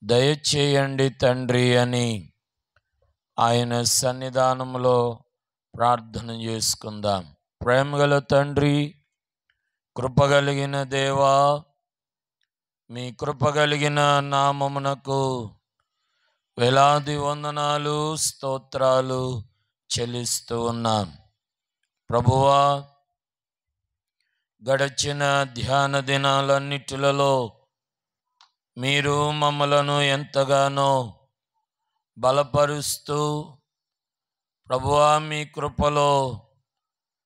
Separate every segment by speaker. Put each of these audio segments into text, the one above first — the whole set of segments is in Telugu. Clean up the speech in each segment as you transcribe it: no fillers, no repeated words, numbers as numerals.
Speaker 1: దయచేయండి తండ్రి అని ఆయన సన్నిధానంలో ప్రార్థన చేసుకుందాం. ప్రేమగల తండ్రి, కృపగలిగిన దేవా, మీ కృపగలిగిన నామమునకు వేలాది వందనాలు, స్తోత్రాలు చెల్లిస్తూ ఉన్నాం. ప్రభువా, గడచిన ధ్యాన దినాలన్నిటిలలో మీరు మమ్మలను ఎంతగానో బలపరుస్తూ, ప్రభువా, మీ కృపలో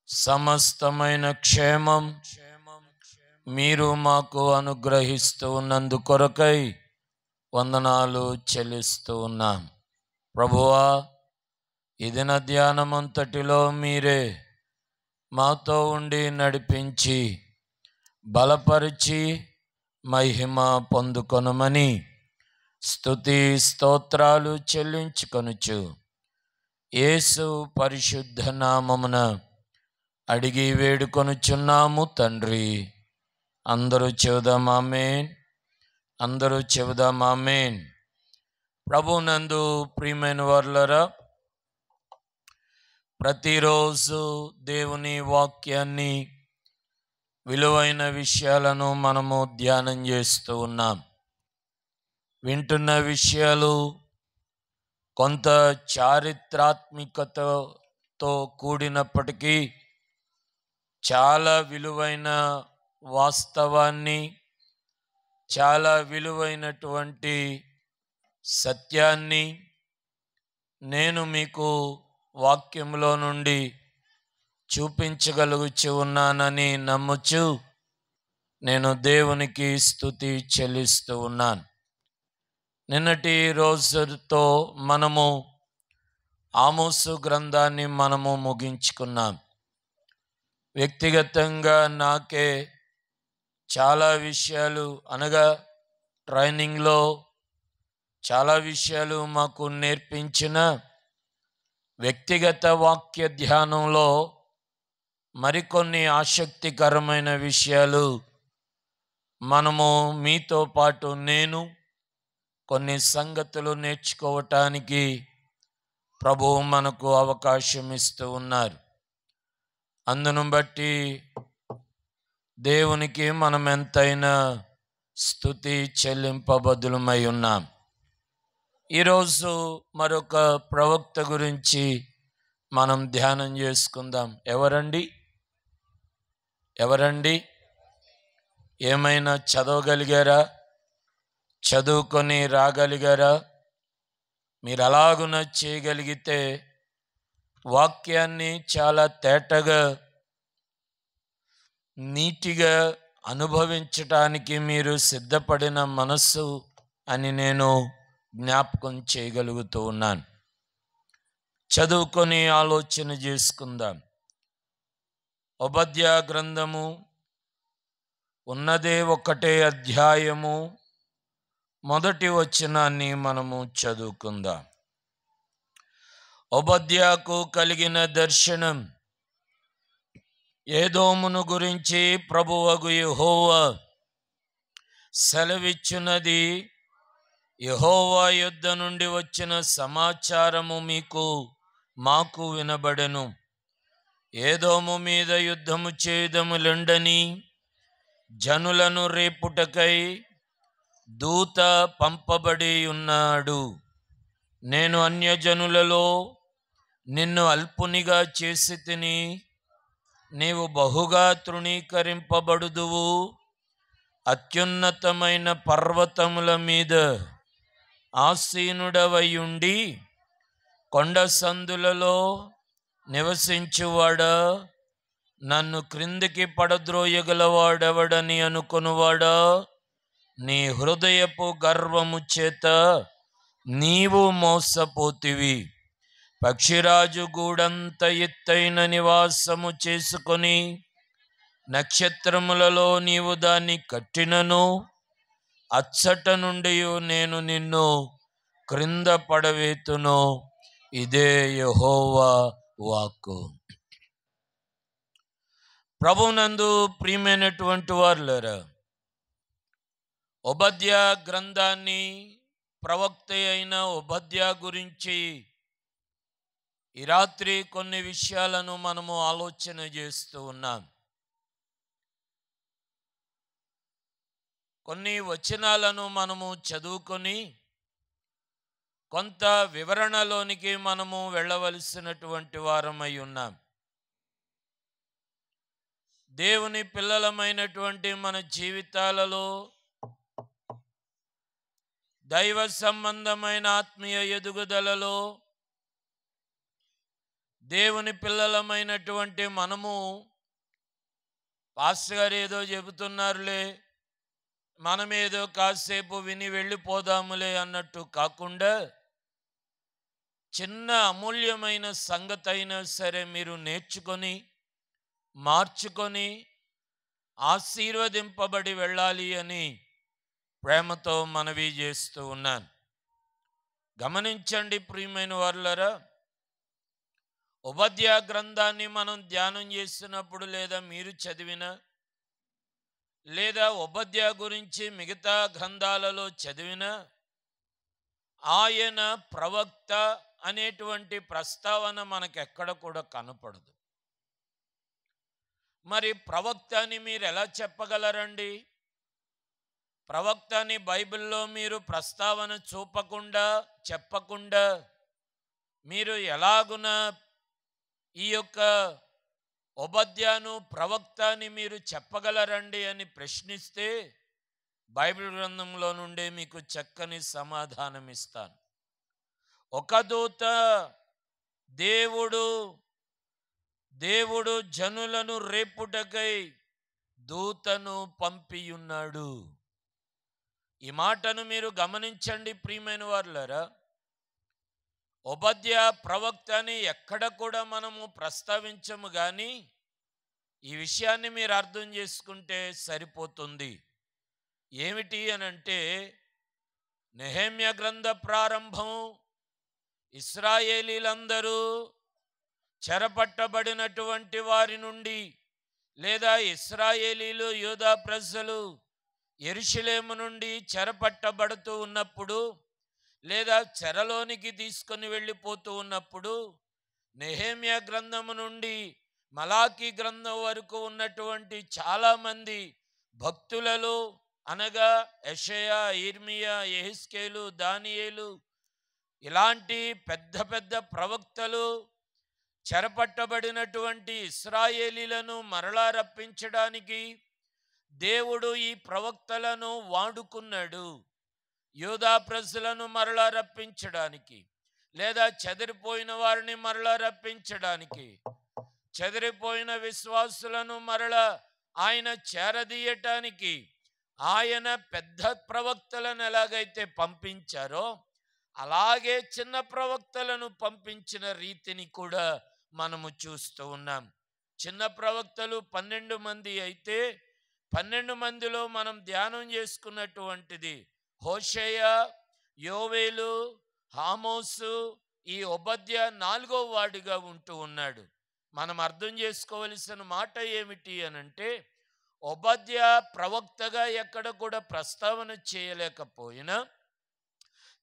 Speaker 1: సమస్తమైన క్షేమం మీరు మాకు అనుగ్రహిస్తూ ఉన్నందు కొరకై వందనాలు చెల్లిస్తూ ఉన్నాం. ప్రభువా, ఈ దిన ధ్యానమంతటిలో మీరే మాతో ఉండి నడిపించి బలపరిచి మహిమ పొందుకొనమని స్తుతి స్తోత్రాలు చెల్లించుకొనుచు యేసు పరిశుద్ధ నామమున అడిగి వేడుకొనుచున్నాము తండ్రి. అందరూ చెబుదాం ఆమేన్. అందరూ చెబుదాం ఆమేన్. ప్రభునందు ప్రియమైన వారులారా, ప్రతిరోజు దేవుని వాక్యాన్ని, విలువైన విషయాలను మనము ధ్యానం చేస్తూ ఉన్నాం. వింటున్న విషయాలు కొంత చారిత్రాత్మకతతో కూడినప్పటికీ చాలా విలువైన వాస్తవాన్ని, చాలా విలువైనటువంటి సత్యాన్ని నేను మీకు వాక్యంలో నుండి చూపించగలుగుచు ఉన్నానని నమ్ముచు నేను దేవునికి స్తుతి చెల్లిస్తూ ఉన్నాను. నిన్నటి రోజుతో మనము ఆమోసు గ్రంథాన్ని మనము ముగించుకున్నాం. వ్యక్తిగతంగా నాకే చాలా విషయాలు, అనగా ట్రైనింగ్లో చాలా విషయాలు మాకు నేర్పించిన వ్యక్తిగత వాక్య ధ్యానంలో మరికొన్ని ఆసక్తికరమైన విషయాలు మనము మీతో పాటు నేను కొన్ని సంగతులు నేర్చుకోవటానికి ప్రభువు మనకు అవకాశం ఇస్తూ ఉన్నారు. అందును బట్టి దేవునికి మనం ఎంతైనా స్తుతి చెల్లింపబద్దులమై ఉన్నాం. ఈరోజు మరొక ప్రవక్త గురించి మనం ధ్యానం చేసుకుందాం. ఎవరండి? ఏమైనా చదవగలిగారా? చదువుకొని రాగలిగారా? మీరు అలాగున చేయగలిగితే వాక్యాన్ని చాలా తేటగా, నీటిగా అనుభవించటానికి మీరు సిద్ధపడిన మనస్సు అని నేను జ్ఞాపకం చేయగలుగుతూ ఉన్నాను. చదువుకొని ఆలోచన చేసుకుందాం. ఓబద్యా గ్రంథము ఉన్నదే ఒకటే అధ్యాయము, మొదటి వచనాన్ని మనము చదువుకుందాం. ఓబద్యాకు కలిగిన దర్శనం. ఏదోమును గురించి ప్రభువగు యెహోవా సెలవిచ్చున్నది. యెహోవా యొద్ద నుండి వచ్చిన సమాచారము మాకు వినబడెను. ఏదోము మీద యుద్ధము చేయుదములెండని జనులను రేపుటకై దూత పంపబడి ఉన్నాడు. నేను అన్యజనులలో నిన్ను అల్పునిగా చేసి తిని, నీవు బహుగా తృణీకరింపబడుదువు. అత్యున్నతమైన పర్వతముల మీద ఆసీనుడవయుండి కొండ సందులలో నివసించువాడా, నన్ను క్రిందికి పడద్రోయగలవాడెవడని అనుకొనువాడా, నీ హృదయపు గర్వము చేత నీవు మోసపోతివి. పక్షిరాజు గూడంత ఎత్తైన నివాసము చేసుకొని నక్షత్రములలో నీవు దాన్ని కట్టినను అచ్చట నుండి నేను నిన్ను క్రింద పడవేతును. ఇదే యెహోవా వాక్కు. ప్రభునందు ప్రియమైనటువంటి వారులారా, ఓబద్యా గ్రంథాన్ని ప్రవక్త అయిన ఓబద్యా గురించి ఈ రాత్రి కొన్ని విషయాలను మనము ఆలోచన చేస్తూ ఉన్నాం. కొన్ని వచనాలను మనము చదువుకొని కొంత వివరణలోనికి మనము వెళ్ళవలసినటువంటి వారమై ఉన్నాం. దేవుని పిల్లలమైనటువంటి మన జీవితాలలో దైవ సంబంధమైన ఆత్మీయ ఎదుగుదలలో దేవుని పిల్లలమైనటువంటి మనము పాస్టర్ గారు ఏదో చెబుతున్నారులే, మనమేదో కాసేపు విని వెళ్ళిపోదాములే అన్నట్టు కాకుండా చిన్న అమూల్యమైన సంగతి అయినా సరే మీరు నేర్చుకొని మార్చుకొని ఆశీర్వదింపబడి వెళ్ళాలి అని ప్రేమతో మనవి చేస్తూ ఉన్నాను. గమనించండి ప్రియమైన వారులారా, ఓబద్యా గ్రంథాన్ని మనం ధ్యానం చేస్తున్నప్పుడు లేదా మీరు చదివిన లేదా ఓబద్యా గురించి మిగతా గ్రంథాలలో చదివిన ఆయన ప్రవక్త అనేటువంటి ప్రస్తావన మనకెక్కడ కూడా కనపడదు. మరి ప్రవక్త అని మీరు ఎలా చెప్పగలరండి? ప్రవక్త అని బైబిల్లో మీరు ప్రస్తావన చూపకుండా చెప్పకుండా మీరు ఎలాగున ఈ యొక్క ఓబద్యాను ప్రవక్త అని మీరు చెప్పగలరండి అని ప్రశ్నిస్తే బైబిల్ గ్రంథంలో నుండే మీకు చక్కని సమాధానం ఇస్తాను. ఒక దూత దేవుడు జనులను రేపుటకై దూతను పంపియున్నాడు. ఈ మాటను మీరు గమనించండి ప్రియమైన వారులారా. ఓబద్యా ప్రవక్త అని ఎక్కడ కూడా మనము ప్రస్తావించము, కానీ ఈ విషయాన్ని మీరు అర్థం చేసుకుంటే సరిపోతుంది. ఏమిటి అనంటే, నెహెమ్యా గ్రంథ ప్రారంభం ఇశ్రాయేలీలందరూ చెరపట్టబడినటువంటి వారి నుండి లేదా ఇశ్రాయేలీలు యూదా ప్రజలు యెరూషలేము నుండి చెరపట్టబడుతూ ఉన్నప్పుడు లేదా చెరలోనికి తీసుకొని వెళ్ళిపోతూ ఉన్నప్పుడు నెహెమ్యా గ్రంథము నుండి మలాకీ గ్రంథం వరకు ఉన్నటువంటి చాలామంది భక్తులలో అనగా యెషయా, ఇర్మియా, యెహెజ్కేలు, దానియేలు ఇలాంటి పెద్ద పెద్ద ప్రవక్తలు చెరపట్టబడినటువంటి ఇశ్రాయేలీలను మరలా రప్పించడానికి దేవుడు ఈ ప్రవక్తలను వాడుకున్నాడు. యూదా ప్రజలను మరలా రప్పించడానికి లేదా చెదిరిపోయిన వారిని మరలా రప్పించడానికి, చెదిరిపోయిన విశ్వాసులను మరలా ఆయన చేరదీయటానికి ఆయన పెద్ద ప్రవక్తలను ఎలాగైతే పంపించారో అలాగే చిన్న ప్రవక్తలను పంపించిన రీతిని కూడా మనము చూస్తూ ఉన్నాం. చిన్న ప్రవక్తలు 12 మంది అయితే 12 మందిలో మనం ధ్యానం చేసుకున్నటువంటిది హోషేయ, యోవేలు, ఆమోసు, ఈ ఓబద్యా 4వ వాడిగా ఉంటూ ఉన్నాడు. మనం అర్థం చేసుకోవలసిన మాట ఏమిటి అనంటే, ఓబద్యా ప్రవక్తగా ఎక్కడ కూడా ప్రస్తావన చేయలేకపోయినా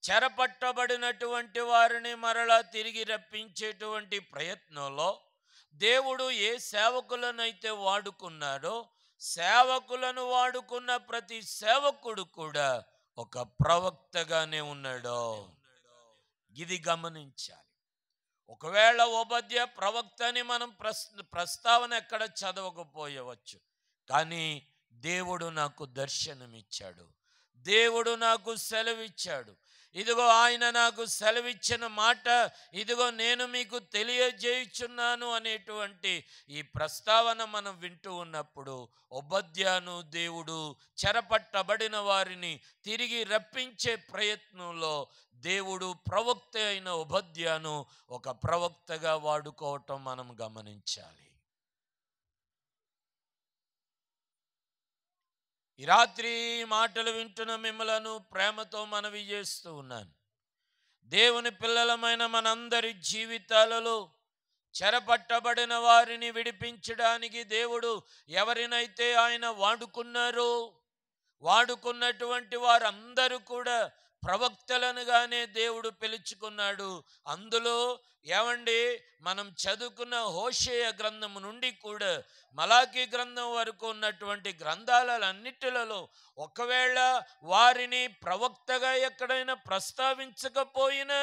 Speaker 1: చెరపట్టబడినటువంటి వారిని మరలా తిరిగి రప్పించేటువంటి ప్రయత్నంలో దేవుడు ఏ సేవకులనైతే వాడుకున్నాడో సేవకులను వాడుకున్న ప్రతి సేవకుడు కూడా ఒక ప్రవక్తగానే ఉన్నాడు. ఇది గమనించాలి. ఒకవేళ ఓబద్యా ప్రవక్త అని మనం ప్రస్తావన ఎక్కడ చదవకపోయవచ్చు, కానీ దేవుడు నాకు దర్శనమిచ్చాడు, దేవుడు నాకు సెలవిచ్చాడు, ఇదిగో ఆయన నాకు సెలవిచ్చిన మాట ఇదిగో నేను మీకు తెలియజేయుచున్నాను అనేటువంటి ఈ ప్రస్తావన మనం వింటూ ఉన్నప్పుడు ఓబద్యాను దేవుడు చెరపట్టబడిన వారిని తిరిగి రప్పించే ప్రయత్నంలో దేవుడు ప్రవక్త అయిన ఓబద్యాను ఒక ప్రవక్తగా వాడుకోవటం మనం గమనించాలి. ఈ రాత్రి మాటలు వింటున్న మిమ్మలను ప్రేమతో మనవి చేస్తూ ఉన్నాను. దేవుని పిల్లలమైన మనందరి జీవితాలలో చెరపట్టబడిన వారిని విడిపించడానికి దేవుడు ఎవరినైతే ఆయన వాడుకున్నారో వాడుకున్నటువంటి వారందరూ కూడా ప్రవక్తలనుగానే దేవుడు పిలుచుకున్నాడు. అందులో ఏమండి, మనం చదువుకున్న హోషేయ గ్రంథము నుండి కూడా మలాకీ గ్రంథం వరకు ఉన్నటువంటి గ్రంథాలన్నిటిలలో ఒకవేళ వారిని ప్రవక్తగా ఎక్కడైనా ప్రస్తావించకపోయినా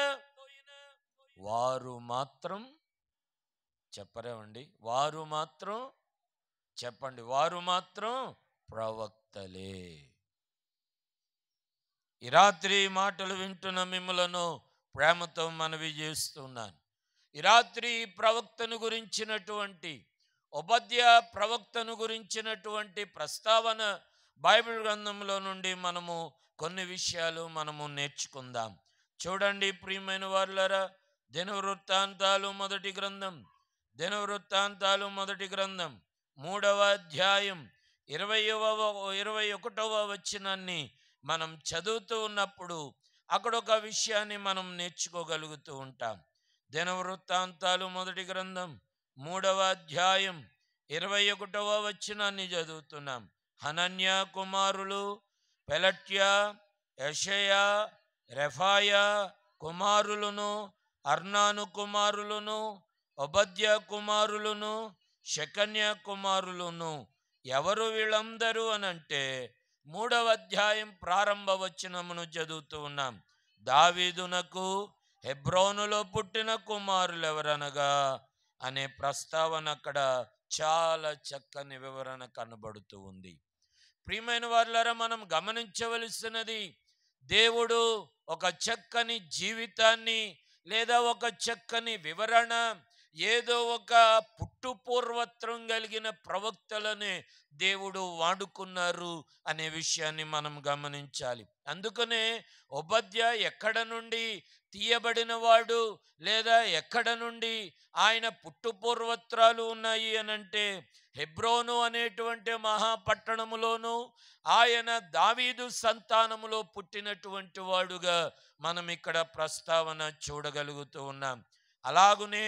Speaker 1: వారు మాత్రం చెప్పరేమండి, వారు మాత్రం చెప్పండి, వారు మాత్రం ప్రవక్తలే. ఈ రాత్రి మాటలు వింటున్న మిమ్మలను ప్రేమతో మనవి చేస్తున్నాను. ఈ రాత్రి ప్రవక్తను గురించినటువంటి ఓబద్యా ప్రవక్తను గురించినటువంటి ప్రస్తావన బైబిల్ గ్రంథంలో నుండి మనము కొన్ని విషయాలు మనము నేర్చుకుందాం. చూడండి ప్రియమైన వారులారా, దినవృత్తాంతాలు మొదటి గ్రంథం 3వ అధ్యాయం 21వ వచనాన్ని మనం చదువుతూ ఉన్నప్పుడు అక్కడ ఒక విషయాన్ని మనం నేర్చుకోగలుగుతూ ఉంటాం. దినవృత్తాంతాలు మొదటి గ్రంథం 3వ అధ్యాయం 21వ వచనాన్ని చదువుతున్నాం. హనన్యా కుమారులు పెలట్యా, యెషయా, రెఫాయా కుమారులను, అర్నాను కుమారులను, ఓబద్యా కుమారులను, షెకన్యా కుమారులను. ఎవరు వీళ్ళందరూ అనంటే 3వ అధ్యాయం ప్రారంభ వచనమును చదువుతూ ఉన్నాం. దావీదునకు హెబ్రోనులో పుట్టిన కుమారులు ఎవరనగా అనే ప్రస్తావన అక్కడ చాలా చక్కని వివరణ కనబడుతూ ఉంది. ప్రియమైన వారులారా, మనం గమనించవలసినది, దేవుడు ఒక చక్కని జీవితాన్ని లేదా ఒక చక్కని వివరణ, ఏదో ఒక పుట్టుపూర్వత్వం కలిగిన ప్రవక్తలనే దేవుడు వాడుకున్నారు అనే విషయాన్ని మనం గమనించాలి. అందుకనే ఓబద్యా ఎక్కడ నుండి తీయబడిన వాడు లేదా ఎక్కడ నుండి ఆయన పుట్టుపూర్వత్రాలు ఉన్నాయి అనంటే హెబ్రోను అనేటువంటి మహాపట్టణములోను ఆయన దావీదు సంతానములో పుట్టినటువంటి వాడుగా మనం ఇక్కడ ప్రస్తావన చూడగలుగుతూ ఉన్నాం. అలాగునే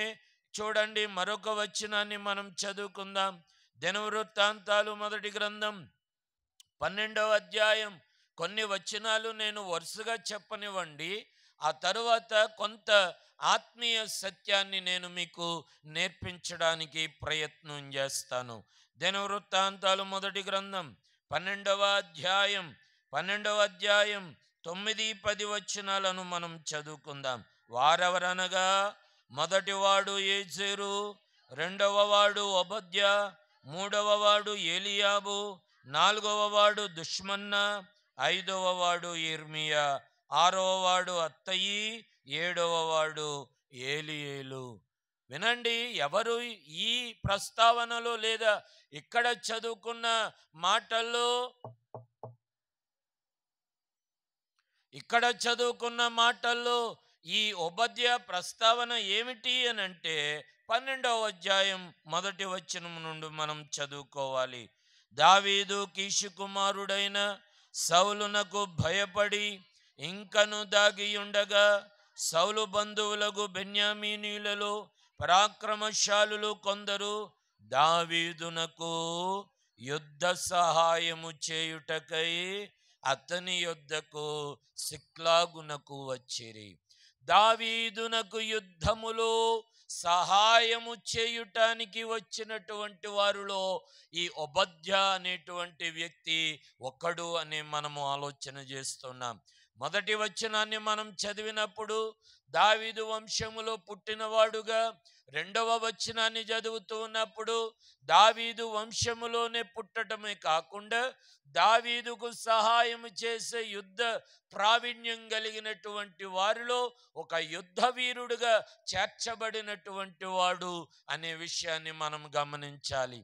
Speaker 1: చూడండి, మరొక వచనాన్ని మనం చదువుకుందాం. దినవృత్తాంతాలు మొదటి గ్రంథం 12వ అధ్యాయం కొన్ని వచనాలు నేను వరుసగా చెప్పనివ్వండి. ఆ తరువాత కొంత ఆత్మీయ సత్యాన్ని నేను మీకు నేర్పించడానికి ప్రయత్నం చేస్తాను. దినవృత్తాంతాలు మొదటి గ్రంథం 12వ అధ్యాయం 9-10 వచనాలను మనం చదువుకుందాం. వారెవరనగా మొదటివాడు ఏజేరు, రెండవ వాడు ఓబద్యా, మూడవ వాడు ఏలియాబు, నాలుగవ వాడు దుష్మన్న, ఐదవ వాడు ఇర్మియా, ఆరవ వాడు అత్తయి, ఏడవ వాడు ఏలియేలు. వినండి, ఎవరు ఈ ప్రస్తావనలో లేదా ఇక్కడ చదువుకున్న మాటల్లో ఈ ఓబద్యా ప్రస్తావన ఏమిటి అని అంటే 12వ అధ్యాయం మొదటి వచనం నుండి మనం చదువుకోవాలి. దావీదు కీషు కుమారుడైన సౌలునకు భయపడి ఇంకను దాగియుండగా సౌలు బంధువులకు బెన్యామీనీలలో పరాక్రమశాలులు కొందరు దావీదునకు యుద్ధ సహాయము చేయుటకై అతని యొద్దకు సిక్లాగునకు వచ్చిరి. దావీదునకు యుద్ధములో సహాయము చేయుటానికి వచ్చినటువంటి వారిలో ఈ ఓబద్యా అనేటువంటి వ్యక్తి ఒక్కడు అని మనము ఆలోచన చేస్తున్నాం. మొదటి వచనాన్ని మనం చదివినప్పుడు దావీదు వంశములో పుట్టినవాడుగా, రెండవ వచనాన్ని చదువుతూ ఉన్నప్పుడు దావీదు వంశములోనే పుట్టడమే కాకుండా దావీదుకు సహాయం చేసే యుద్ధ ప్రావీణ్యం కలిగినటువంటి వారిలో ఒక యుద్ధ వీరుడుగా చేర్చబడినటువంటి వాడు అనే విషయాన్ని మనం గమనించాలి.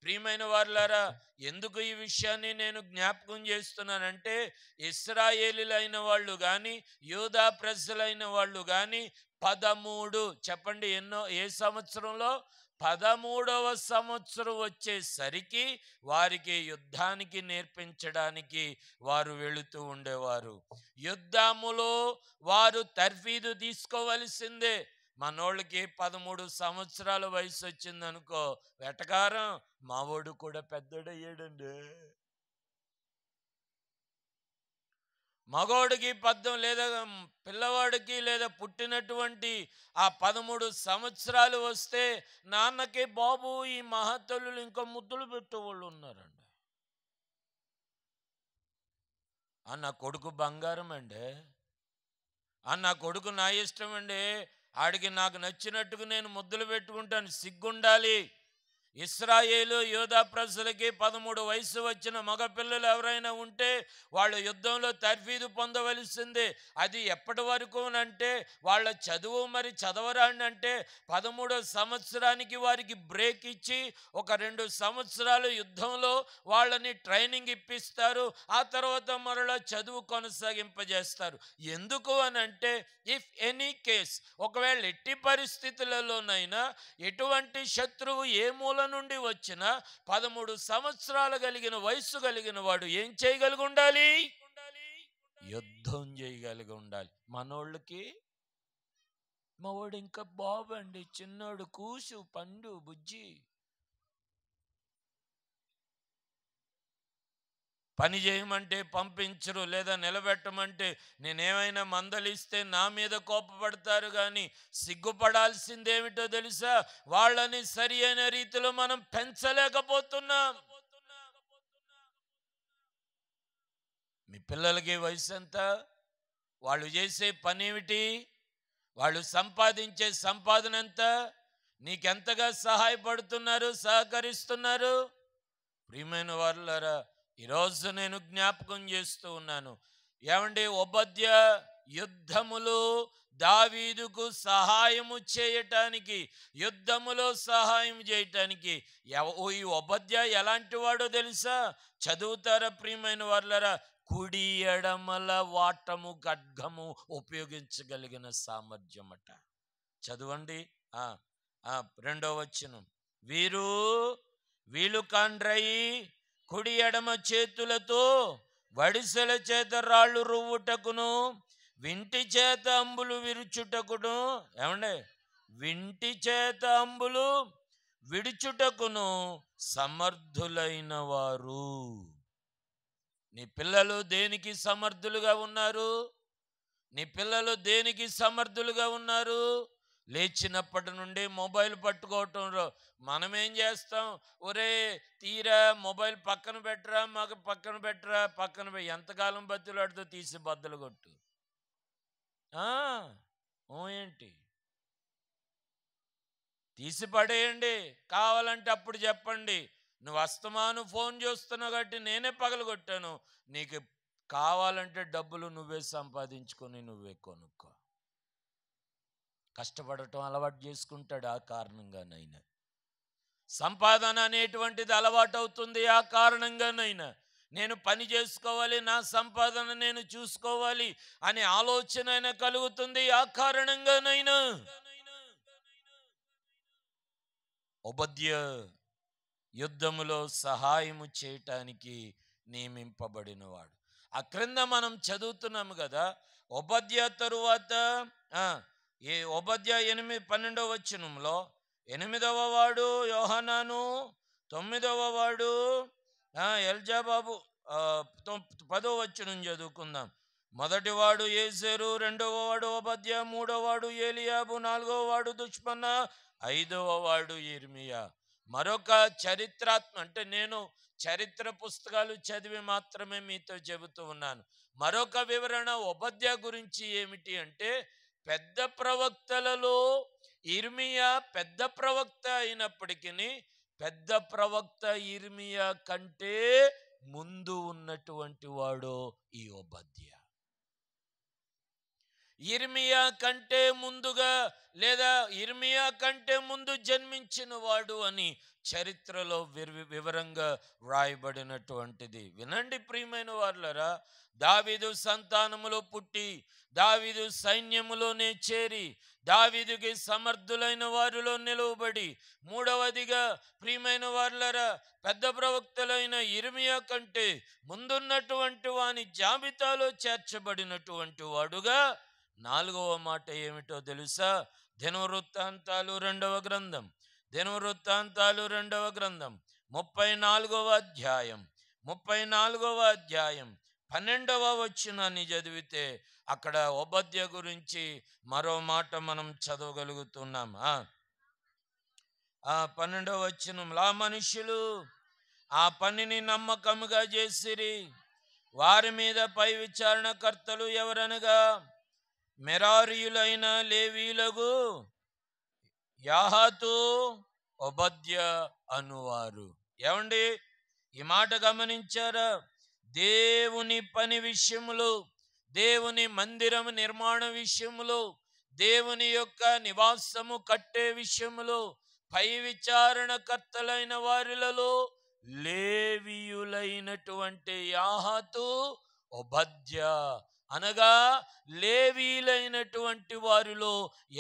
Speaker 1: ప్రియమైన వారులారా, ఎందుకు ఈ విషయాన్ని నేను జ్ఞాపకం చేస్తున్నానంటే, ఇశ్రాయేలీలైన వాళ్ళు కానీ యూదా ప్రజలైన వాళ్ళు కానీ 13 చెప్పండి ఏ సంవత్సరంలో 13వ సంవత్సరం వచ్చేసరికి వారికి యుద్ధానికి నేర్పించడానికి వారు వెళుతూ ఉండేవారు. యుద్ధములో వారు తర్ఫీదు తీసుకోవలసిందే. మనోళ్ళకి 13 సంవత్సరాల వయసు వచ్చిందనుకో, వెటకారం, మావోడు కూడా పెద్దడయ్యాడండి. మగోడికి లేదా పిల్లవాడికి లేదా పుట్టినటువంటి ఆ 13 సంవత్సరాలు వస్తే నాన్నకి బాబు ఈ మహతల్లులు ఇంకా ముద్దులు పెట్టేవాళ్ళు ఉన్నారండి. నా కొడుకు బంగారం అండి, నా కొడుకు నా ఇష్టం అండి, ఆడికి నాకు నచ్చినట్టుగా నేను ముద్దులు పెట్టుకుంటాను, సిగ్గుండాలి. ఇశ్రాయేలు యోధా ప్రజలకి 13 వయసు వచ్చిన మగపిల్లలు ఎవరైనా ఉంటే వాళ్ళు యుద్ధంలో తర్ఫీదు పొందవలసిందే. అది ఎప్పటి వరకు అంటే వాళ్ళ చదువు మరి చదవరాని అంటే 13వ సంవత్సరానికి వారికి బ్రేక్ ఇచ్చి ఒక 2 సంవత్సరాలు యుద్ధంలో వాళ్ళని ట్రైనింగ్ ఇప్పిస్తారు. ఆ తర్వాత మరలా చదువు కొనసాగింపజేస్తారు. ఎందుకు అని అంటే ఇఫ్ ఎనీ కేస్, ఒకవేళ ఎట్టి పరిస్థితులలోనైనా ఎటువంటి శత్రువు ఏ మూల నుండి వచ్చిన 13 సంవత్సరాలు కలిగిన వయస్సు కలిగిన వాడు ఏం చేయగలిగి ఉండాలి? యుద్ధం చేయగలిగి ఉండాలి. మనోళ్ళకి మావాడు ఇంకా బాబు అండి, చిన్నోడు, కూసు, పండు, బుజ్జి. పని చేయమంటే పంపించరు, లేదా నిలబెట్టమంటే నేనేమైనా మందలిస్తే నా మీద కోపపడతారు. కానీ సిగ్గుపడాల్సిందేమిటో తెలుసా? వాళ్ళని సరి అయిన రీతిలో మనం పెంచలేకపోతున్నాం. మీ పిల్లలకి వయసు ఎంత? వాళ్ళు చేసే పని ఏమిటి? వాళ్ళు సంపాదించే సంపాదన ఎంత? నీకెంతగా సహాయపడుతున్నారు, సహకరిస్తున్నారు? ప్రియమైన వారులారా, ఈరోజు నేను జ్ఞాపకం చేస్తూ ఉన్నాను. ఏమండి, ఓబద్యా యుద్ధములో దావీదుకు సహాయము చేయటానికి, యుద్ధములో సహాయం చేయటానికి ఈ ఓబద్యా ఎలాంటి వాడో తెలుసా? చదువుతారా ప్రియమైన వారులారా? కుడి ఎడమల వాటము ఖడ్గము ఉపయోగించగలిగిన సామర్థ్యం అట. చదవండి 2వ వచనం. వీలు కాండ్రయి కుడి ఎడమ చేతులతో వడిసెల చేత రాళ్ళు రువ్వుటకును, వింటి చేత అంబులు విరుచుటకును, ఏమండే, వింటి చేత అంబులు విడుచుటకును సమర్థులైన వారు. నీ పిల్లలు దేనికి సమర్థులుగా ఉన్నారు? నీ పిల్లలు దేనికి సమర్థులుగా ఉన్నారు? లేచినప్పటి నుండి మొబైల్ పట్టుకోవటంలో మనమేం చేస్తాం? ఒరే తీరా మొబైల్ పక్కన పెట్టరా, మాకు పక్కన పెట్టరా, పక్కన ఎంతకాలం బతులాడుతూ తీసి బద్దలు కొట్టు. ఏంటి తీసి పడేయండి, కావాలంటే అప్పుడు చెప్పండి. నువ్వు అస్తమాను ఫోన్ చూస్తున్నావు కాబట్టి నేనే పగలగొట్టాను, నీకు కావాలంటే డబ్బులు నువ్వే సంపాదించుకొని నువ్వే కొనుక్కో. కష్టపడటం అలవాటు చేసుకుంటాడు, ఆ కారణంగానైనా సంపాదన అనేటువంటిది అలవాటు అవుతుంది. ఆ కారణంగానైనా నేను పని చేసుకోవాలి, నా సంపాదన నేను చూసుకోవాలి అనే ఆలోచన అయినా కలుగుతుంది. ఆ కారణంగానైనా ఓబద్యా యుద్ధములో సహాయము చేయటానికి నియమింపబడినవాడు. ఆ క్రింద మనం చదువుతున్నాము కదా, ఓబద్యా తరువాత ఓబద్యా 8:12 వచనంలో 8వ వాడు యోహానాను, 9వ వాడు ఎల్జాబాబు. 10వ వచనం చదువుకుందాం. మొదటివాడు యేసెరు, 2వ వాడు ఓబద్యా, 3వ వాడు ఏలియాబు, 4వ వాడు దుష్మన్న, 5వ వాడు యిర్మియా. మరొక అంటే నేను చరిత్ర పుస్తకాలు చదివి మాత్రమే మీతో చెబుతూ ఉన్నాను. మరొక వివరణ ఓబద్యా గురించి ఏమిటి అంటే, పెద్ద ప్రవక్తలలో యిర్మియా పెద్ద ప్రవక్త అయినప్పటికీ పెద్ద ప్రవక్త యిర్మియా కంటే ముందు ఉన్నటువంటి వాడు ఈ ఓబద్యా. యిర్మియా కంటే ముందుగా లేదా యిర్మియా కంటే ముందు జన్మించిన వాడు అని చరిత్రలో వివరంగా వ్రాయబడినటువంటిది. వినండి ప్రియమైన వారులారా, దావీదు సంతానములో పుట్టి దావీదు సైన్యములోనే చేరి దావీదుకి సమర్థులైన వారిలో నిలువబడి, మూడవదిగా ప్రియమైన వారులారా, పెద్ద ప్రవక్తలైన యిర్మియా కంటే ముందున్నటువంటి వాని జాబితాలో చేర్చబడినటువంటి వాడుగా 4వ మాట ఏమిటో తెలుసా? దినవృత్తాంతాలు 2వ గ్రంథం 34వ అధ్యాయం 34వ అధ్యాయం 12వ వచనాన్ని చదివితే అక్కడ ఓబద్య గురించి మరో మాట మనం చదవగలుగుతున్నాం. 12వ వచనంలో, ఆ మనుషులు ఆ పనిని నమ్మకముగా చేసిరి. వారి మీద పై విచారణకర్తలు ఎవరనగా మెరారీయులైన లేవీయులకు యాహాతు, ఓబద్య అనువారు. ఏమండి, ఈ మాట గమనించారా? దేవుని పని విషయములో, దేవుని మందిరం నిర్మాణ విషయములో, దేవుని యొక్క నివాసము కట్టే విషయములో పై విచారణకర్తలైన వారిలలో లేవీయులైనటువంటి యాహాతు, ఓబద్య అనగా లేవీయులైనటువంటి వారిలో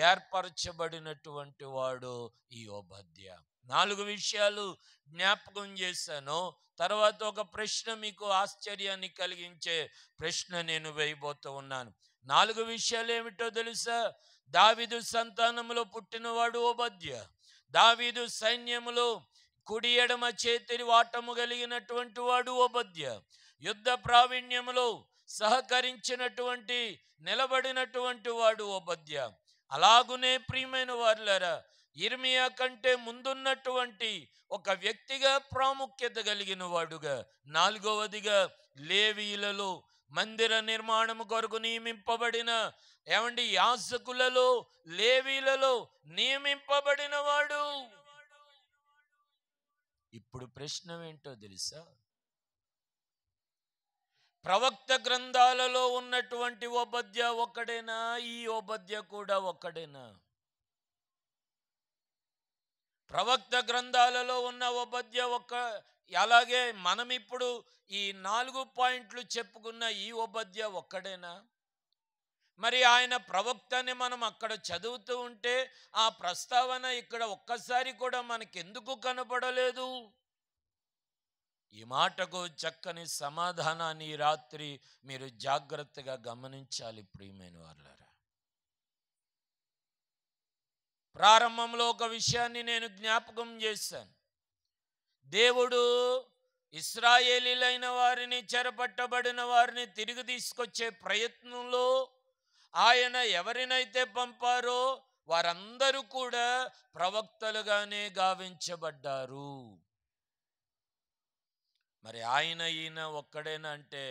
Speaker 1: ఏర్పరచబడినటువంటి వాడు ఈ ఓబద్య. 4 విషయాలు జ్ఞాపకం చేశాను. తర్వాత ఒక ప్రశ్న, మీకు ఆశ్చర్యాన్ని కలిగించే ప్రశ్న నేను వేయబోతూ ఉన్నాను. 4 విషయాలు ఏమిటో తెలుసా? దావీదు సంతానములో పుట్టినవాడు ఓబద్య. దావీదు సైన్యములో కుడి ఎడమ చేతి వాటము కలిగినటువంటి వాడు ఓబద్య. యుద్ధ ప్రావీణ్యములో సహకరించినటువంటి నిలబడినటువంటి వాడు ఓబద్య. అలాగునే ప్రియమైన వారులారా, యిర్మీయా కంటే ముందున్నటువంటి ఒక వ్యక్తిగా ప్రాముఖ్యత కలిగిన వాడుగా, 4వదిగా లేవీయులలో మందిర నిర్మాణము కొరకు నియమింపబడిన యాజకులలో, లేవీయులలో నియమింపబడిన వాడు. ఇప్పుడు ప్రశ్న ఏంటో తెలుసా? ప్రవక్త గ్రంథాలలో ఉన్నటువంటి ఓబద్య ఒక్కడేనా? ఈ ఓబద్య కూడా ఒక్కడేనా? ప్రవక్త గ్రంథాలలో ఉన్న ఓబద్య అలాగే మనం ఇప్పుడు ఈ 4 పాయింట్లు చెప్పుకున్న ఈ ఓబద్య ఒక్కడేనా? మరి ఆయన ప్రవక్తని మనం అక్కడ చదువుతూ ఉంటే ఆ ప్రస్తావన ఇక్కడ ఒక్కసారి కూడా మనకెందుకు కనపడలేదు? ఈ మాటకు చక్కని సమాధానాన్ని ఈ రాత్రి మీరు జాగ్రత్తగా గమనించాలి ప్రియమైన వారులారా. ప్రారంభంలో ఒక విషయాన్ని నేను జ్ఞాపకం చేశాను. దేవుడు ఇశ్రాయేలీలైన వారిని, చెరపట్టబడిన వారిని తిరిగి తీసుకొచ్చే ప్రయత్నంలో ఆయన ఎవరినైతే పంపారో వారందరూ కూడా ప్రవక్తలుగానే గావించబడ్డారు. మరి ఈయన ఒక్కడేనా అంటే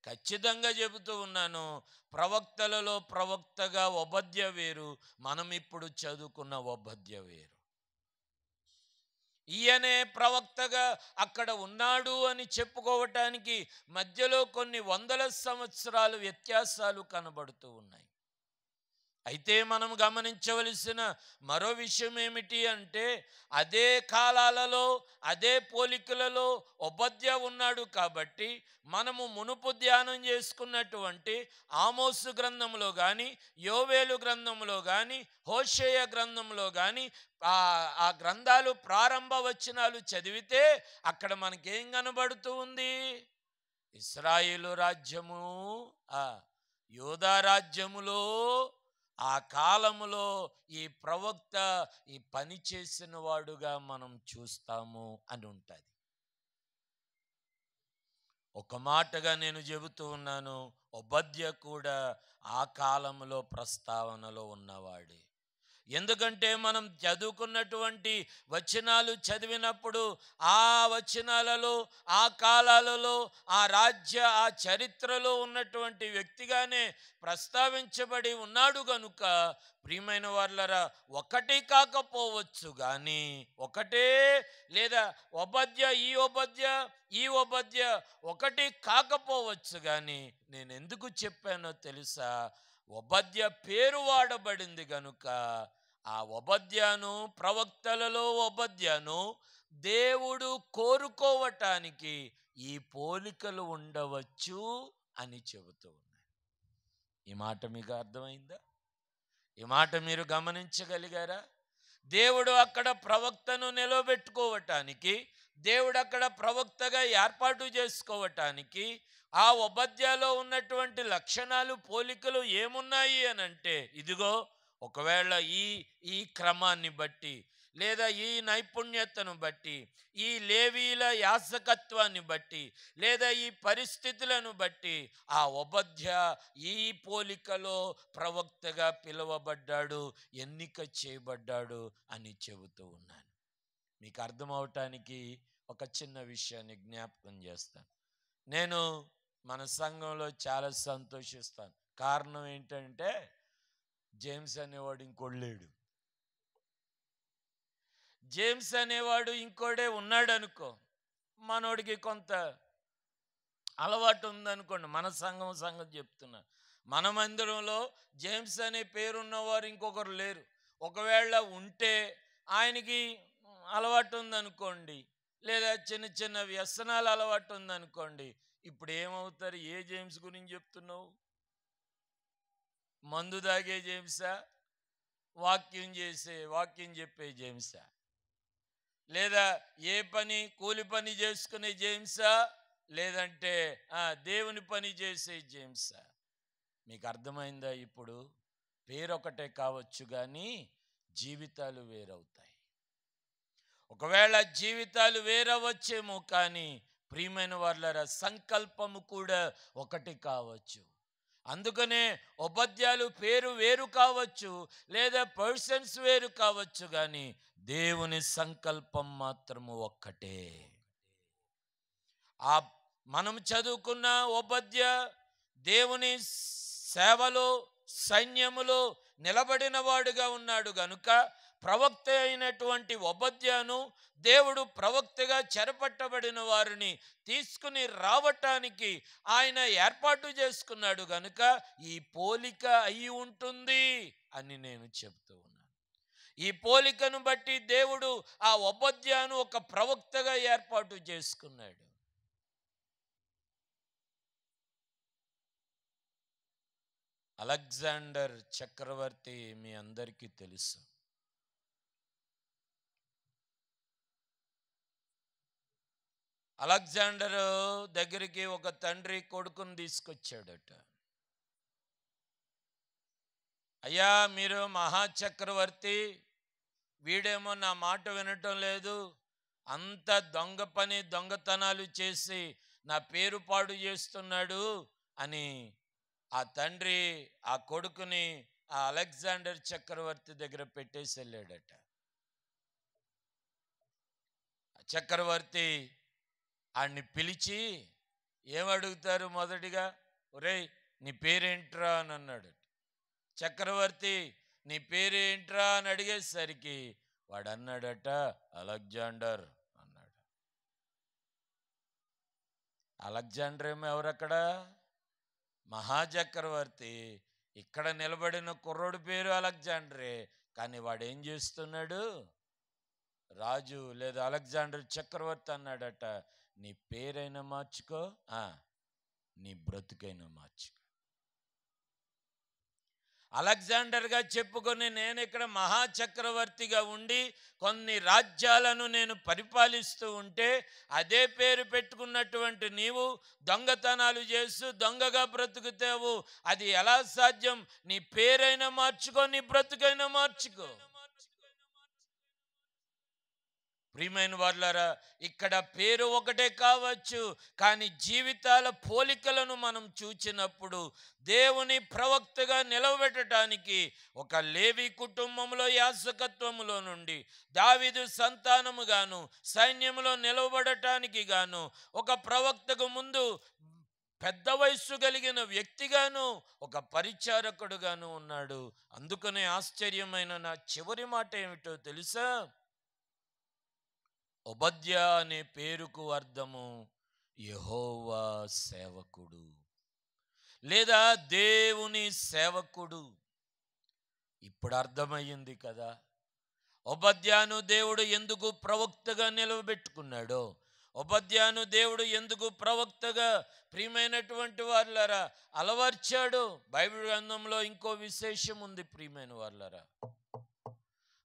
Speaker 1: ఖచ్చితంగా చెబుతూ ఉన్నాను, ప్రవక్తలలో ప్రవక్తగా ఓబద్య వేరు, మనం ఇప్పుడు చదువుకున్న ఓబద్య వేరు. ఈయనే ప్రవక్తగా అక్కడ ఉన్నాడు అని చెప్పుకోవటానికి మధ్యలో కొన్ని వందల సంవత్సరాలు వ్యత్యాసాలు కనబడుతూ ఉన్నాయి. అయితే మనం గమనించవలసిన మరో విషయం ఏమిటి అంటే, అదే కాలాలలో అదే పోలికలలో ఓబద్య ఉన్నాడు కాబట్టి మనము మునుపు ధ్యానం చేసుకున్నటువంటి ఆమోసు గ్రంథంలో కానీ, యోవేలు గ్రంథంలో కానీ, హోషేయ గ్రంథంలో కానీ ఆ గ్రంథాలు ప్రారంభ వచనాలు చదివితే అక్కడ మనకేం కనబడుతూ ఉంది? ఇశ్రాయేలు రాజ్యము, యూదా రాజ్యములో ఆ కాలములో ఈ ప్రవక్త ఈ పని చేసిన వాడుగా మనం చూస్తాము అని ఉంటుంది. ఒక మాటగా నేను చెబుతూ ఉన్నాను, ఓబద్య కూడా ఆ కాలంలో ప్రస్తావనలో ఉన్నవాడే. ఎందుకంటే మనం చదువుకున్నటువంటి వచనాలు చదివినప్పుడు ఆ వచనాలలో, ఆ కాలాలలో, ఆ చరిత్రలో ఉన్నటువంటి వ్యక్తిగానే ప్రస్తావించబడి ఉన్నాడు గనుక ప్రియమైన వారులారా, ఒకటి కాకపోవచ్చు కానీ, ఒకటే లేదా ఓబద్య ఈ ఓబద్య ఒకటి కాకపోవచ్చు కానీ, నేను ఎందుకు చెప్పానో తెలుసా? ఓబద్య పేరు వాడబడింది గనుక ఆ ఓబద్యను, ప్రవక్తలలో ఓబద్యను దేవుడు కోరుకోవటానికి ఈ పోలికలు ఉండవచ్చు అని చెబుతూ ఉన్నాడు. ఈ మాట మీకు అర్థమైందా? ఈ మాట మీరు గమనించగలిగారా? దేవుడు అక్కడ ప్రవక్తను నిలబెట్టుకోవటానికి, దేవుడు అక్కడ ప్రవక్తగా ఏర్పాటు చేసుకోవటానికి ఆ ఓబద్యలో ఉన్నటువంటి లక్షణాలు, పోలికలు ఏమున్నాయి అని అంటే, ఇదిగో ఒకవేళ ఈ క్రమాన్ని బట్టి లేదా ఈ నైపుణ్యతను బట్టి, ఈ లేవీల యాజకత్వాన్ని బట్టి, లేదా ఈ పరిస్థితులను బట్టి ఆ ఓబద్య ఈ పోలికలో ప్రవక్తగా పిలువబడ్డాడు, ఎన్నిక చేయబడ్డాడు అని చెబుతూ ఉన్నాను. మీకు అర్థమవటానికి ఒక చిన్న విషయాన్ని జ్ఞాపకం చేస్తాను. నేను మన సంఘంలో చాలా సంతోషిస్తాను. కారణం ఏంటంటే జేమ్స్ అనేవాడు ఇంకోడు లేడు. జేమ్స్ అనేవాడు ఇంకోడే ఉన్నాడు అనుకో, మనోడికి కొంత అలవాటు ఉందనుకోండి. మన సంఘం చెప్తున్నా, మన మందిరంలో జేమ్స్ అనే పేరున్నవారు ఇంకొకరు లేరు. ఒకవేళ ఉంటే ఆయనకి అలవాటు ఉందనుకోండి, లేదా చిన్న చిన్న వ్యసనాలు అలవాటు ఉందనుకోండి, ఇప్పుడు ఏమవుతారు? ఏ జేమ్స్ గురించి చెప్తున్నావు? మందు తాగే జేమ్సా? వాక్యం చెప్పే జేమ్సా? లేదా ఏ పని కూలి పని చేసుకునే జేమ్సా? లేదంటే దేవుని పని చేసే జేమ్సా? మీకు అర్థమైందా? ఇప్పుడు పేరు ఒకటే కావచ్చు కానీ జీవితాలు వేరవుతాయి. ఒకవేళ జీవితాలు వేరవచ్చేమో కానీ ప్రియమైన వాళ్ళారా, సంకల్పము కూడా ఒకటి కావచ్చు. అందుకనే ఉపాధ్యాయులు పేరు వేరు కావచ్చు, లేదా పర్సన్స్ వేరు కావచ్చు, కానీ దేవుని సంకల్పం మాత్రము ఒక్కటే. మనం చదువుకున్న ఉపాధ్య దేవుని సేవలో సైన్యములో నిలబడిన వాడుగా ఉన్నాడు గనుక ప్రవక్త అయినటువంటి ఓబద్యాను దేవుడు ప్రవక్తగా చెరపట్టబడిన వారిని తీసుకుని రావటానికి ఆయన ఏర్పాటు చేసుకున్నాడు గనుక ఈ పోలిక అయి ఉంటుంది అని నేను చెప్తూ ఉన్నాను. ఈ పోలికను బట్టి దేవుడు ఆ ఓబద్యాను ఒక ప్రవక్తగా ఏర్పాటు చేసుకున్నాడు. అలెగ్జాండర్ చక్రవర్తి మీ అందరికీ తెలుసు. అలెగ్జాండర్ దగ్గరికి ఒక తండ్రి కొడుకుని తీసుకొచ్చాడట. అయ్యా, మీరు మహాచక్రవర్తి, వీడేమో నా మాట వినటం లేదు, అంత దొంగ పని దొంగతనాలు చేసి నా పేరు పాడు చేస్తున్నాడు అని ఆ తండ్రి ఆ కొడుకుని ఆ అలెగ్జాండర్ చక్రవర్తి దగ్గర పెట్టేసి వెళ్ళాడట. చక్రవర్తి ఆడిని పిలిచి ఏమడుగుతారు? మొదటిగా, ఒరేయ్ నీ పేరేంట్రా అని అన్నాడు. చక్రవర్తి నీ పేరేంట్రా అని అడిగేసరికి వాడు అన్నాడట, అలెగ్జాండర్ అన్నాడు. అలెగ్జాండర్ ఏమో ఎవరక్కడ? మహాచక్రవర్తి. ఇక్కడ నిలబడిన కుర్రోడు పేరు అలెగ్జాండరే, కానీ వాడు ఏం చేస్తున్నాడు? రాజు లేదా అలెగ్జాండర్ చక్రవర్తి అన్నాడట, నీ పేరైనా మార్చుకో, నీ బ్రతుకైనా మార్చుకో. అలెగ్జాండర్గా చెప్పుకొని నేను ఇక్కడ మహాచక్రవర్తిగా ఉండి కొన్ని రాజ్యాలను నేను పరిపాలిస్తూ ఉంటే అదే పేరు పెట్టుకున్నటువంటి నీవు దొంగతనాలు చేస్తూ దొంగగా బ్రతుకుతావు. అది ఎలా సాధ్యం? నీ పేరైనా మార్చుకో, నీ బ్రతుకైనా మార్చుకో. ప్రియమైన వాళ్ళారా, ఇక్కడ పేరు ఒకటే కావచ్చు, కానీ జీవితాల పోలికలను మనం చూచినప్పుడు దేవుని ప్రవక్తగా నిలబెట్టడానికి ఒక లేవి కుటుంబంలో యాజకత్వములో నుండి దావీదు సంతానము గాను సైన్యములో నిలబడటానికి గాను ఒక ప్రవక్తకు ముందు పెద్ద వయస్సు కలిగిన వ్యక్తిగాను ఒక పరిచారకుడుగాను ఉన్నాడు. అందుకనే ఆశ్చర్యమైన నా చివరి మాట ఏమిటో తెలుసా? ఓబద్య అనే పేరుకు అర్థము యెహోవా సేవకుడు లేదా దేవుని సేవకుడు. ఇప్పుడు అర్థమయ్యింది కదా ఓబద్యాను దేవుడు ఎందుకు ప్రవక్తగా నిలవబెట్టుకున్నాడో, ఓబద్యాను దేవుడు ఎందుకు ప్రవక్తగా ప్రియమైనటువంటి వాళ్ళరా అలవర్చాడు. బైబిల్ గ్రంథంలో ఇంకో విశేషం ఉంది ప్రియమైన వాళ్ళరా.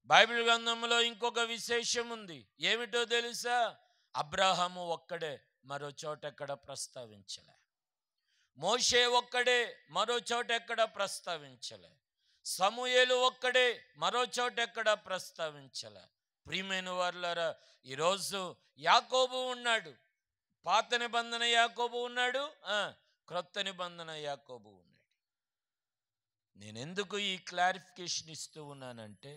Speaker 1: బైబిల్ గ్రంథంలో ఇంకొక విశేషం ఉంది. ఏమిటో తెలుసా? అబ్రాహాము ఒక్కడే, మరో చోట ఎక్కడ ప్రస్తావించలే. మోషే ఒక్కడే, మరో చోట ఎక్కడ ప్రస్తావించలే. సమూయేలు ఒక్కడే, మరో చోట ఎక్కడ ప్రస్తావించలే. ప్రియమైన వారులారా, ఈరోజు యాకోబు ఉన్నాడు, పాత నిబంధన యాకోబు ఉన్నాడు, క్రొత్త నిబంధన యాకోబు ఉన్నాడు. నేను ఎందుకు ఈ క్లారిఫికేషన్ ఇస్తూ ఉన్నానంటే,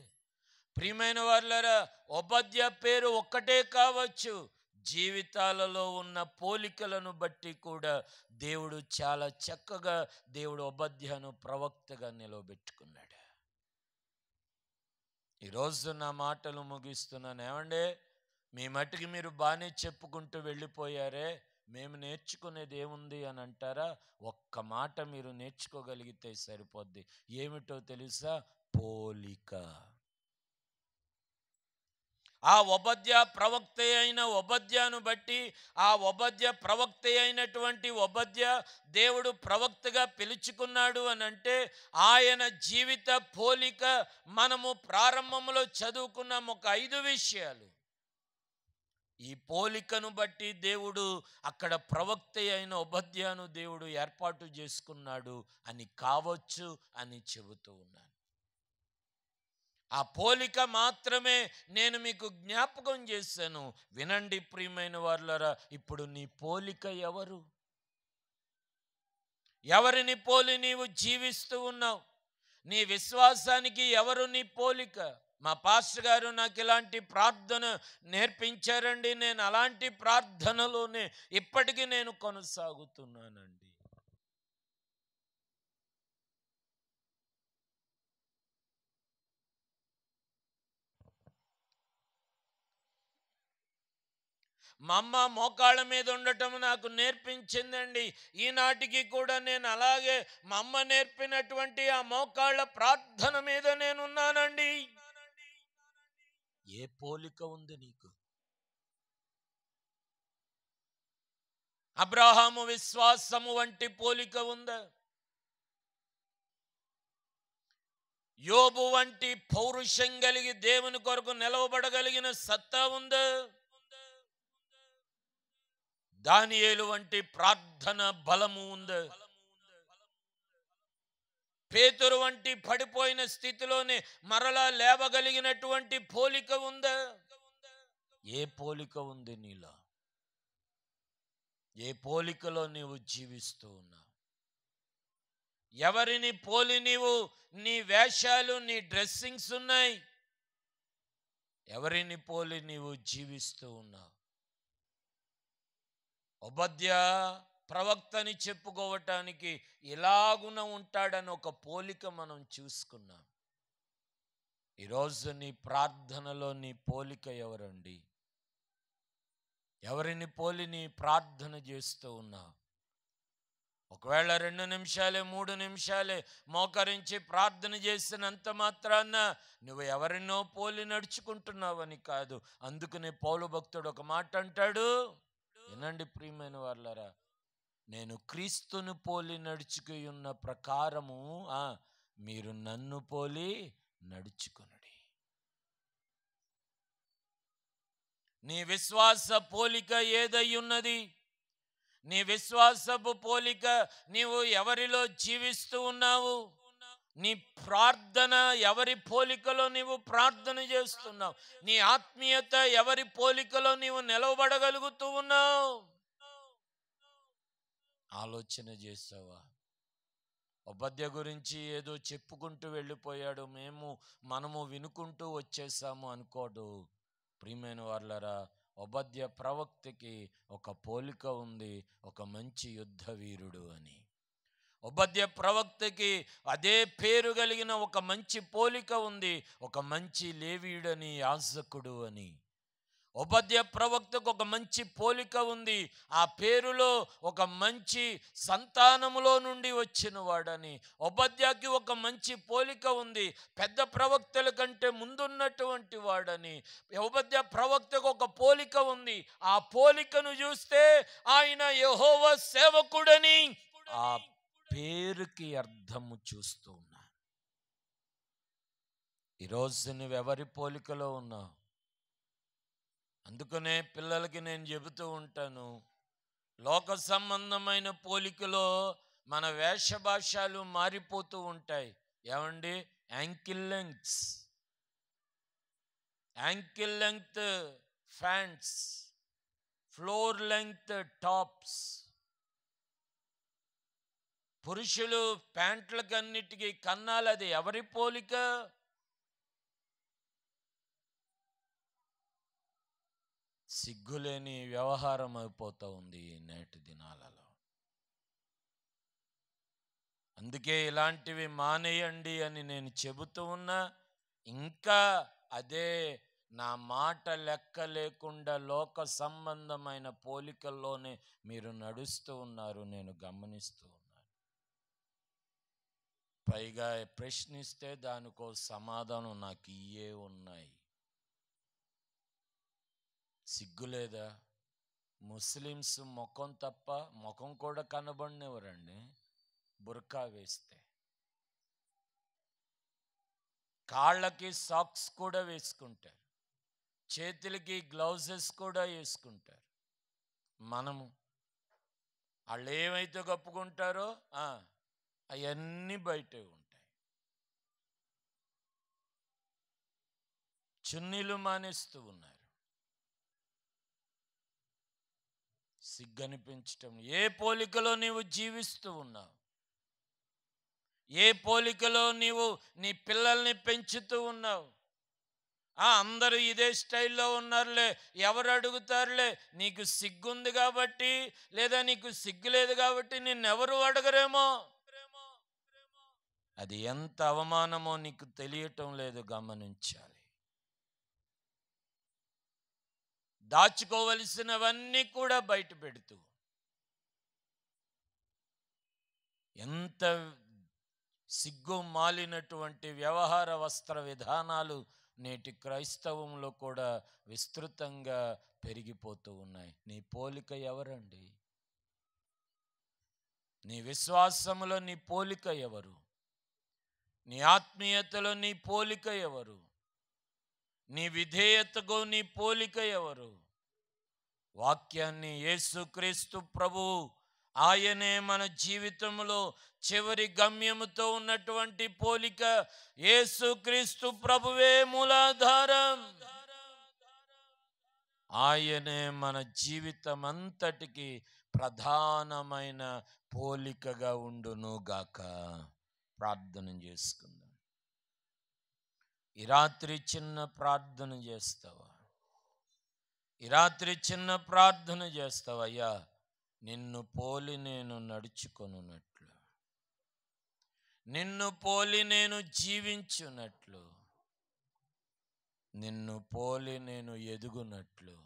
Speaker 1: ప్రియమైన వారులారా, ఓబద్యా పేరు ఒక్కటే కావచ్చు, జీవితాలలో ఉన్న పోలికలను బట్టి కూడా దేవుడు చాలా చక్కగా దేవుడు ఓబద్యాను ప్రవక్తగా నిలవబెట్టుకున్నాడు. ఈరోజు నా మాటలు ముగిస్తున్నాను. ఏమండే, మీ మట్టుకి మీరు బాగానే చెప్పుకుంటూ వెళ్ళిపోయారే, మేము నేర్చుకునేది ఏముంది అని అంటారా? ఒక్క మాట మీరు నేర్చుకోగలిగితే సరిపోద్ది. ఏమిటో తెలుసా? పోలిక. ఆ ఓబద్యా ప్రవక్త అయిన ఓబద్యాను బట్టి, ఆ ఓబద్యా ప్రవక్త అయినటువంటి ఓబద్యా దేవుడు ప్రవక్తగా పిలుచుకున్నాడు అని అంటే, ఆయన జీవిత పోలిక మనము ప్రారంభంలో చదువుకున్నాం ఒక 5 విషయాలు. ఈ పోలికను బట్టి దేవుడు అక్కడ ప్రవక్త అయిన ఓబద్యాను దేవుడు ఏర్పాటు చేసుకున్నాడు అని కావచ్చు అని చెబుతూ ఉన్నాను. ఆ పోలిక మాత్రమే నేను మీకు జ్ఞాపకం చేశాను. వినండి ప్రియమైన వారులారా, ఇప్పుడు నీ పోలిక ఎవరు? ఎవరిని పోలి నీవు జీవిస్తూ ఉన్నావు? నీ విశ్వాసానికి ఎవరు నీ పోలిక? మా పాస్టర్ గారు నాకు ఇలాంటి ప్రార్థన నేర్పించారండి, నేను అలాంటి ప్రార్థనలోనే ఇప్పటికీ నేను కొనసాగుతున్నానండి. మా అమ్మ మోకాళ్ళ మీద ఉండటం నాకు నేర్పించిందండి. ఈనాటికి కూడా నేను అలాగే మా అమ్మ నేర్పినటువంటి ఆ మోకాళ్ళ ప్రార్థన మీద నేనున్నానండి. ఏ పోలిక ఉంది నీకు? అబ్రహాము విశ్వాసము వంటి పోలిక ఉందా? యోబు వంటి పౌరుషం కలిగి దేవుని కొరకు నిలవబడగలిగిన సత్తా ఉందా? దానియేలు వంటి ప్రార్థన బలము ఉందా? పేతురు వంటి పడిపోయిన స్థితిలోనే మరలా లేవగలిగినటువంటి పోలిక ఉందా? ఏ పోలిక ఉంది నీలో? ఏ పోలికలో నీవు జీవిస్తూ ఉన్నావు? ఎవరిని పోలి నీవు నీ వేషాలు, నీ డ్రెస్సింగ్స్ ఉన్నాయి? ఎవరిని పోలి నీవు జీవిస్తూ ఉన్నావు? ఓబద్యా ప్రవక్తని చెప్పుకోవటానికి ఇలాగున ఉంటాడని ఒక పోలిక మనం చూసుకున్నాం. ఈరోజు నీ ప్రార్థనలో నీ పోలిక ఎవరండి? ఎవరిని పోలి నీ ప్రార్థన చేస్తూ ఉన్నావు? ఒకవేళ 2 నిమిషాలే 3 నిమిషాలే మోకరించి ప్రార్థన చేసినంత మాత్రాన నువ్వు ఎవరినో పోలి నడుచుకుంటున్నావని కాదు. అందుకనే పౌలు భక్తుడు ఒక మాట అంటాడు, వినండి ప్రియమైన వారులారా, నేను క్రీస్తును పోలి నడుచుకు ఉన్న ప్రకారము మీరు నన్ను పోలి నడుచుకొనుడి. నీ విశ్వాస పోలిక ఏదై ఉన్నది? నీ విశ్వాసపు పోలిక నీవు ఎవరిలో జీవిస్తూ ఉన్నావు? నీ ప్రార్థన ఎవరి పోలికలో నీవు ప్రార్థన చేస్తున్నావు? నీ ఆత్మీయత ఎవరి పోలికలో నీవు నిలవబడగలుగుతూ ఉన్నావు? ఆలోచన చేసావా? ఓబద్యా గురించి ఏదో చెప్పుకుంటూ వెళ్ళిపోయాడు, మనము వినుకుంటూ వచ్చేసాము అనుకోడు. ప్రియమైన వారులారా, ఓబద్యా ప్రవక్తకి ఒక పోలిక ఉంది, ఒక మంచి యుద్ధ వీరుడు అని. ఓబద్యా ప్రవక్తకి అదే పేరు కలిగిన ఒక మంచి పోలిక ఉంది, ఒక మంచి లేవీయుడని, యాజకుడు అని. ఓబద్యా ప్రవక్తకు ఒక మంచి పోలిక ఉంది, ఆ పేరులో ఒక మంచి సంతానములో నుండి వచ్చిన వాడని. ఓబద్యాకి ఒక మంచి పోలిక ఉంది, పెద్ద ప్రవక్తల కంటే ముందున్నటువంటి వాడని. ఓబద్యా ప్రవక్తకు ఒక పోలిక ఉంది, ఆ పోలికను చూస్తే ఆయన యెహోవా సేవకుడని ఆ పేరుకి అర్థము చూస్తూ ఉన్నా. ఈరోజు నువ్వెవరి పోలికలో ఉన్నావు? అందుకనే పిల్లలకి నేను చెబుతూ ఉంటాను, లోక సంబంధమైన పోలికలో మన వేషభాషలు మారిపోతూ ఉంటాయి. ఏమండి? Ankle lungs, ankle length ఫ్యాంట్స్, floor length tops. పురుషులు ప్యాంట్లకన్నిటికీ కన్నాలు. అది ఎవరి పోలిక? సిగ్గులేని వ్యవహారం అయిపోతూ ఉంది ఈ నేటి దినాలలో. అందుకే ఇలాంటివి మానేయండి అని నేను చెబుతూ ఉన్నా. ఇంకా అదే నా మాట లెక్క లేకుండా లోక సంబంధమైన పోలికల్లోనే మీరు నడుస్తూ ఉన్నారు, నేను గమనిస్తూ ఉన్నాను. పైగా ప్రశ్నిస్తే దానికో సమాధానం నాకు ఇయే ఉన్నాయి. సిగ్గులేదా? ముస్లిమ్స్ ముఖం తప్ప ముఖం కూడా కనబడినవరండి. బుర్కా వేస్తే కాళ్ళకి సాక్స్ కూడా వేసుకుంటారు, చేతులకి గ్లౌజెస్ కూడా వేసుకుంటారు. మనము వాళ్ళు ఏమైతే కప్పుకుంటారో అవన్నీ బయటే ఉంటాయి. చున్నీలు మానేస్తూ ఉన్నారు. సిగ్గనిపించటం. ఏ పోలికలో నీవు జీవిస్తూ ఉన్నావు? ఏ పోలికలో నీవు నీ పిల్లల్ని పెంచుతూ ఉన్నావు? అందరూ ఇదే స్టైల్లో ఉన్నారులే, ఎవరు అడుగుతారులే. నీకు సిగ్గుంది కాబట్టి, లేదా నీకు సిగ్గు లేదు కాబట్టి నిన్నెవరు అడగరేమో. అది ఎంత అవమానమో నీకు తెలియటం లేదు, గమనించాలి. దాచుకోవలసినవన్నీ కూడా బయట పెడుతూ ఎంత సిగ్గు మాలినటువంటి వ్యవహార వస్త్ర విధానాలు నేటి క్రైస్తవంలో కూడా విస్తృతంగా పెరిగిపోతూ ఉన్నాయి. నీ పోలిక ఎవరండి? నీ విశ్వాసములో నీ పోలిక ఎవరు? నీ ఆత్మీయతలో నీ పోలిక ఎవరు? నీ విధేయతకు నీ పోలిక ఎవరు? వాక్యాన్ని యేసుక్రీస్తు ప్రభు, ఆయనే మన జీవితంలో చివరి గమ్యముతో ఉన్నటువంటి పోలిక. యేసుక్రీస్తు ప్రభువే మూలాధారం. ఆయనే మన జీవితం అంతటికి ప్రధానమైన పోలికగా ఉండును గాక. ప్రార్థన చేసుకుందాం. ఈ రాత్రి చిన్న ప్రార్థన చేస్తావా? ఈ రాత్రి చిన్న ప్రార్థన చేస్తావా? అయ్యా, నిన్ను పోలి నేను నడుచుకొనున్నట్లు, నిన్ను పోలి నేను జీవించున్నట్లు, నిన్ను పోలి నేను ఎదుగునట్లు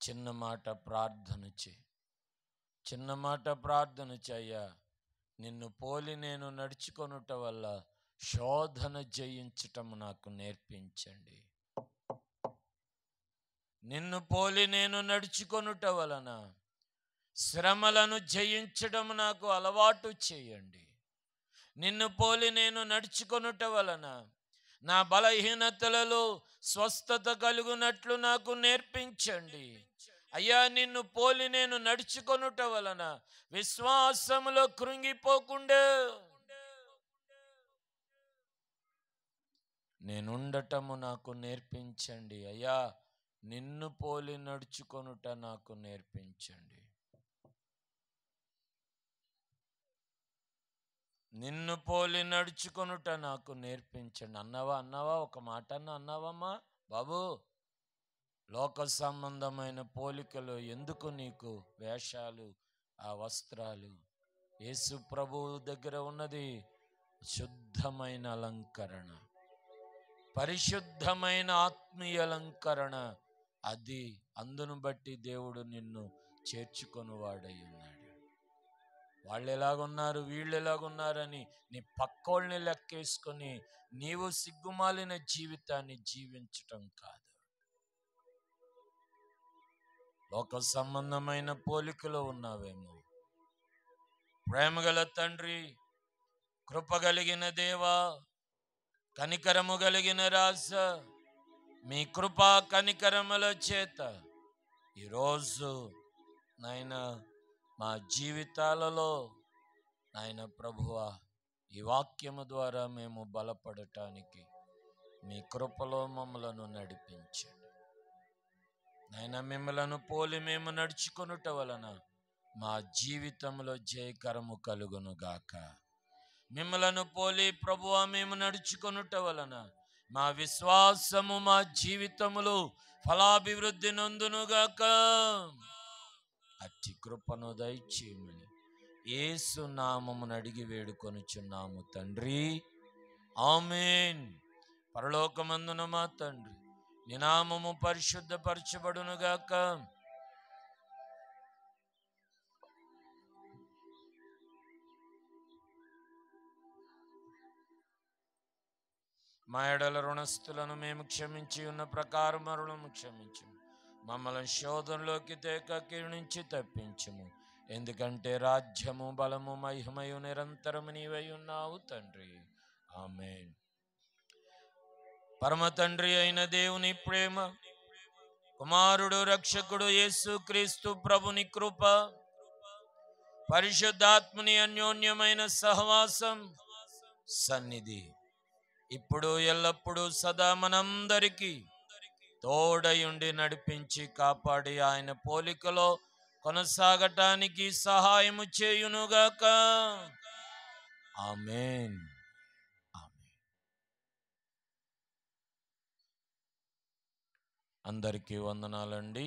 Speaker 1: చిన్న మాట ప్రార్థన చేయి. చిన్న మాట ప్రార్థన చెయ్యా. నిన్ను పోలి నేను నడుచుకొనుట వల్ల శోధన జయించటం నాకు నేర్పించండి. నిన్ను పోలి నేను నడుచుకొనుట వలన శ్రమలను జయించడం నాకు అలవాటు చేయండి. నిన్ను పోలి నేను నడుచుకొనుట వలన నా బలహీనతలలో స్వస్థత కలుగునట్లు నాకు నేర్పించండి. అయ్యా, నిన్ను పోలి నేను నడుచుకొనుట వలన విశ్వాసములో కృంగిపోకుండా నేనుండటము నాకు నేర్పించండి. అయ్యా, నిన్ను పోలి నడుచుకొనుట నాకు నేర్పించండి. నిన్ను పోలి నడుచుకొనుట నాకు నేర్పించండి. అన్నావా ఒక మాట అన్నావమ్మా బాబు? లోక సంబంధమైన పోలికలు ఎందుకు నీకు? వేషాలు, ఆ వస్త్రాలు. యేసు ప్రభువు దగ్గర ఉన్నది శుద్ధమైన అలంకరణ, పరిశుద్ధమైన ఆత్మీయ అలంకరణ. అది అందును బట్టి దేవుడు నిన్ను చేర్చుకొని వాడై ఉన్నాడు. వాళ్ళు ఎలాగున్నారు, వీళ్ళు ఎలాగున్నారని నీ పక్కోళ్ళని లెక్కేసుకొని నీవు సిగ్గుమాలిన జీవితాన్ని జీవించటం కాదు. లోక సంబంధమైన పోలికలో ఉన్నావేమో. ప్రేమగల తండ్రి, కృపగలిగిన దేవా, కనికరము కలిగిన రాజా, మీ కృపా కనికరముల చేత ఈరోజు నాయనా మా జీవితాలలో నాయన ప్రభువా, ఈ వాక్యము ద్వారా మేము బలపడటానికి మీ కృపలో మమ్మలను నడిపించండి నాయన. మిమ్మలను పోలి మేము నడుచుకొనుట వలన మా జీవితంలో జయకరము కలుగును గాక. మిమ్మలను పోలి ప్రభువా మేము నడుచుకొనుట వలన మా విశ్వాసము మా జీవితములో ఫలాభివృద్ధి నొందునుగాక. అట్టి కృపను దయచేయమని యేసు నామమున అడిగి వేడుకొనుచున్నాము తండ్రి, ఆమేన్. పరలోకమందున మా తండ్రి, నీ నామము పరిశుద్ధపరచబడునుగాక. మా ఎడల రుణస్థులను మేము క్షమించి ఉన్న ప్రకారం రుణము క్షమించు. మమ్మల్ని శోధనలోకి తేక కీడు నుంచి తప్పించుము. ఎందుకంటే రాజ్యము, బలము, మహిమయు నిరంతరము నీవై ఉన్నావు తండ్రి, ఆమేన్. పరమ తండ్రి అయిన దేవుని ప్రేమ, కుమారుడు రక్షకుడు యేసుక్రీస్తు ప్రభుని కృప, పరిశుద్ధాత్ముని అన్యోన్యమైన సహవాసం, సన్నిధి ఇప్పుడు ఎల్లప్పుడూ సదా మనందరికీ తోడయుండి నడిపించి కాపాడి ఆయన పోలికలో కొనసాగటానికి సహాయము చేయునుగాక. ఆమేన్. అందరికీ వందనాలండి.